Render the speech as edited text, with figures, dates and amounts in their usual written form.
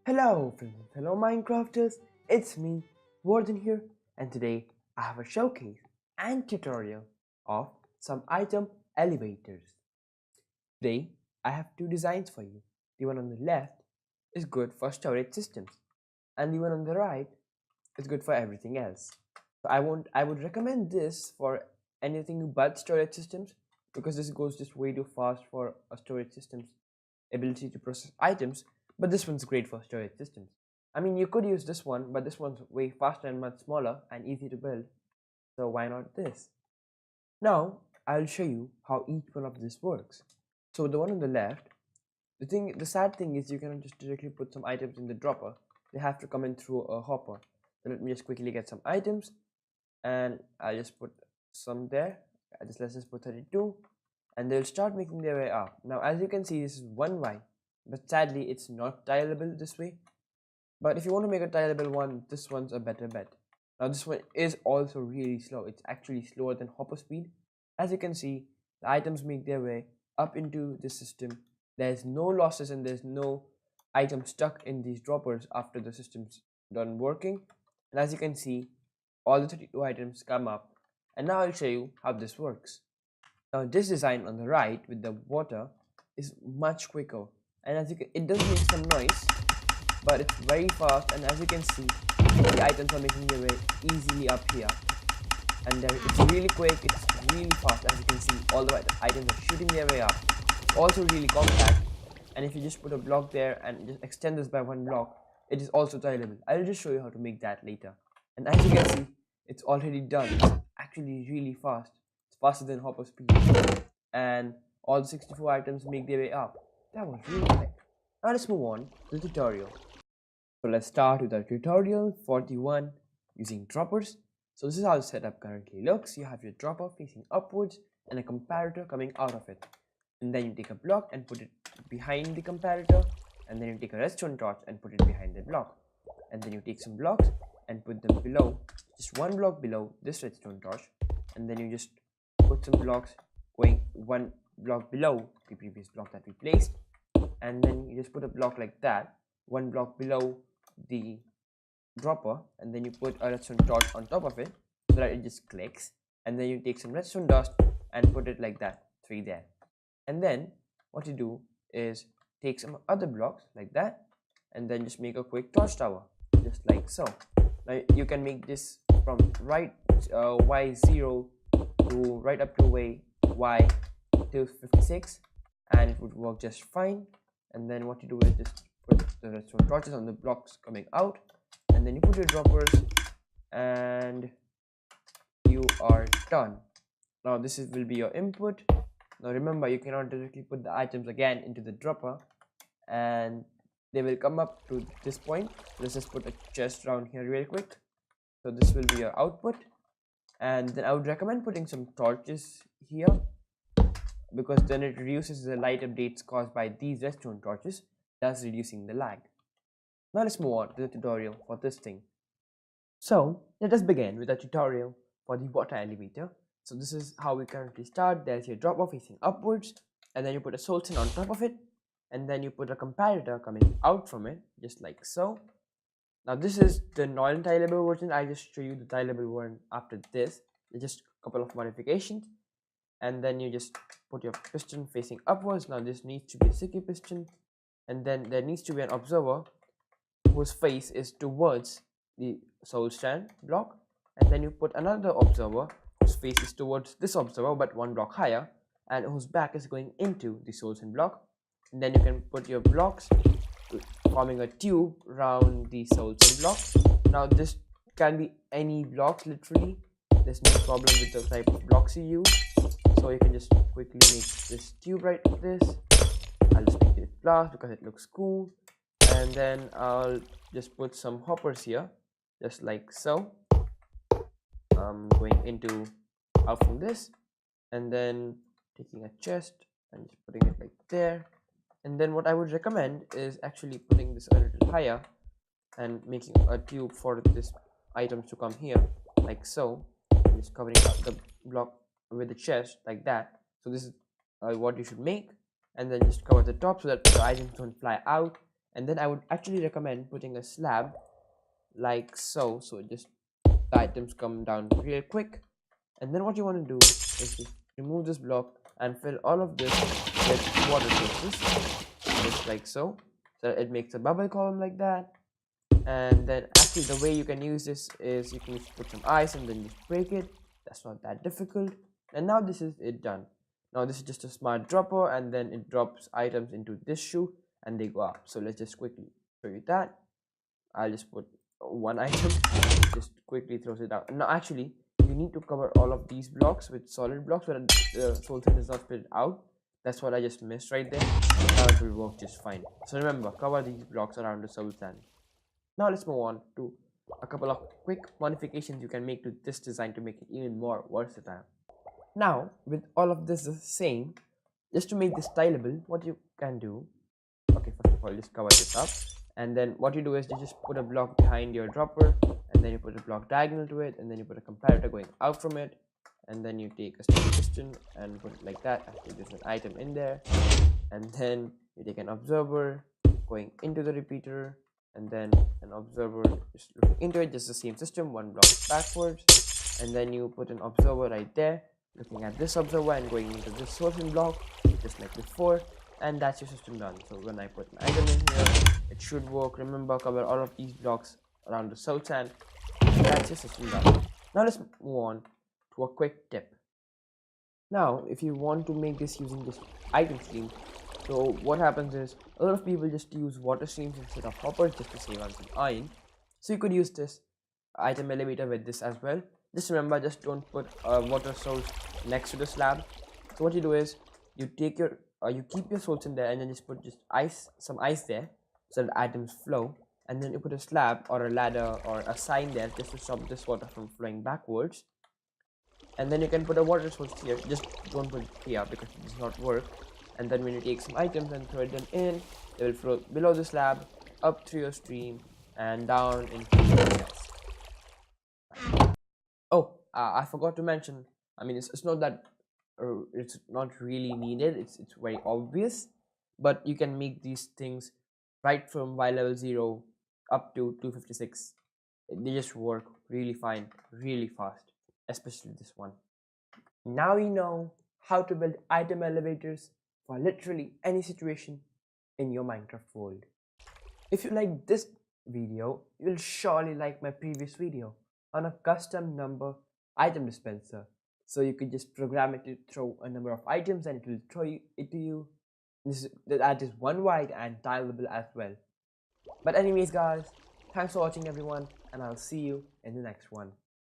Hello friends, hello Minecrafters, it's me, Vardhan here, and today I have a showcase and tutorial of some item elevators. Today I have two designs for you. The one on the left is good for storage systems and the one on the right is good for everything else. So I would recommend this for anything but storage systems because this goes just way too fast for a storage system's ability to process items, but this one's great for storage systems. I mean, you could use this one, but this one's way faster and much smaller and easy to build, so why not this? Now I'll show you how each one of this works. So the one on the left, the sad thing is you cannot just directly put some items in the dropper. They have to come in through a hopper. So let me just quickly get some items, and I'll just put some there. Let's just put 32, and they'll start making their way up. Now as you can see, this is one Y, but sadly it's not tileable this way. But if you want to make a tileable one, this one's a better bet. Now this one is also really slow. It's actually slower than hopper speed. As you can see, the items make their way up into the system. There's no losses and there's no item stuck in these droppers after the system's done working. And as you can see, all the 32 items come up. And now I'll show you how this works. Now this design on the right with the water is much quicker, and as you can, it does make some noise, but it's very fast. And as you can see, the items are making their way easily up here, and it's really quick, it's really fast. As you can see, all the items are shooting their way up. It's also really compact, and if you just put a block there and just extend this by one block, it is also tileable. I'll just show you how to make that later. And as you can see, it's already done. It's actually really fast. It's faster than hopper speed, and all the 64 items make their way up. That was really quick. Now let's move on to the tutorial. So let's start with our tutorial 41 using droppers. So this is how the setup currently looks. You have your dropper facing upwards and a comparator coming out of it. And then you take a block and put it behind the comparator. And then you take a redstone torch and put it behind the block. And then you take some blocks and put them below, just one block below this redstone torch. And then you just put some blocks going one block below the previous block that we placed. And then you just put a block like that, one block below the dropper, and then you put a redstone torch on top of it so that it just clicks. And then you take some redstone dust and put it like that, 3 there. And then what you do is take some other blocks like that and then just make a quick torch tower, just like so. Now you can make this from right y0 to right up to y till 56, and it would work just fine. And then what you do is just put the redstone torches on the blocks coming out, and then you put your droppers and you are done. Now this will be your input. Now remember, you cannot directly put the items again into the dropper, and they will come up to this point. Let's just put a chest around here real quick. So this will be your output, and then I would recommend putting some torches here, because then it reduces the light updates caused by these redstone torches, thus reducing the lag. Now let's move on to the tutorial for this thing. So let us begin with a tutorial for the water elevator. So this is how we currently start. There's your dropper facing upwards, and then you put a soul sand on top of it, and then you put a comparator coming out from it, just like so. Now this is the non-tileable version. I just show you the tileable one after this. It's just a couple of modifications. And then you just put your piston facing upwards. Now this needs to be a sticky piston, and then there needs to be an observer whose face is towards the soul stand block, and then you put another observer whose face is towards this observer but one block higher, and whose back is going into the soul stand block. And then you can put your blocks forming a tube around the soul stand block. Now this can be any blocks, literally. There's no problem with the type of blocks you use. So you can just quickly make this tube right like this. I'll just make it glass because it looks cool. And then I'll just put some hoppers here, just like so. Going into out from this, and then taking a chest and just putting it like there. And then what I would recommend is actually putting this a little higher and making a tube for this items to come here, like so. Just covering up the block with the chest like that. So this is what you should make, and then just cover the top so that the items don't fly out, And then I would actually recommend putting a slab like so, so just the items come down real quick. And then what you want to do is just remove this block and fill all of this with water sources, just like so. So it makes a bubble column like that. And then actually the way you can use this is you can just put some ice and then just break it. That's not that difficult. And now this is it done. Now this is just a smart dropper, and then it drops items into this shoe and they go up. So let's just quickly show you that. I'll just put one item, just quickly throws it out. Now actually you need to cover all of these blocks with solid blocks so that the soul thing does not split out. That's what I just missed right there. Now it will work just fine. So remember, cover these blocks around the soul sand. Now let's move on to a couple of quick modifications you can make to this design to make it even more versatile. Now with all of this the same, just to make this styleable, what you can do, okay, first of all just cover this up, and then what you do is you just put a block behind your dropper, and then you put a block diagonal to it, and then you put a comparator going out from it, and then you take a steel piston and put it like that. Actually there's an item in there, and then you take an observer going into the repeater, and then an observer just looking into it, just the same system, one block backwards, and then you put an observer right there looking at this observer and going into this sourcing block just like before, and that's your system done. So when I put an item in here, it should work. Remember, cover all of these blocks around the soul sand. That's your system done. Now let's move on to a quick tip. Now if you want to make this using this item stream, so what happens is a lot of people just use water streams instead of hoppers just to save on some iron. So you could use this item elevator with this as well. Just remember, just don't put a water source next to the slab. So what you do is you take your you keep your source in there, and then just put some ice there so that items flow, and then you put a slab or a ladder or a sign there just to stop this water from flowing backwards. And then you can put a water source here, just don't put it here because it does not work. And then when you take some items and throw them in, they will flow below the slab, up through your stream, and down into the chest. Oh, I forgot to mention, I mean it's not that it's not really needed, it's very obvious, but you can make these things right from Y level 0 up to 256. They just work really fine, really fast, especially this one. Now you know how to build item elevators for literally any situation in your Minecraft world. If you like this video, you'll surely like my previous video on a custom number item dispenser. So you could just program it to throw a number of items and it will throw it to you. That is one wide and tileable as well. But anyways guys, thanks for watching everyone, and I'll see you in the next one.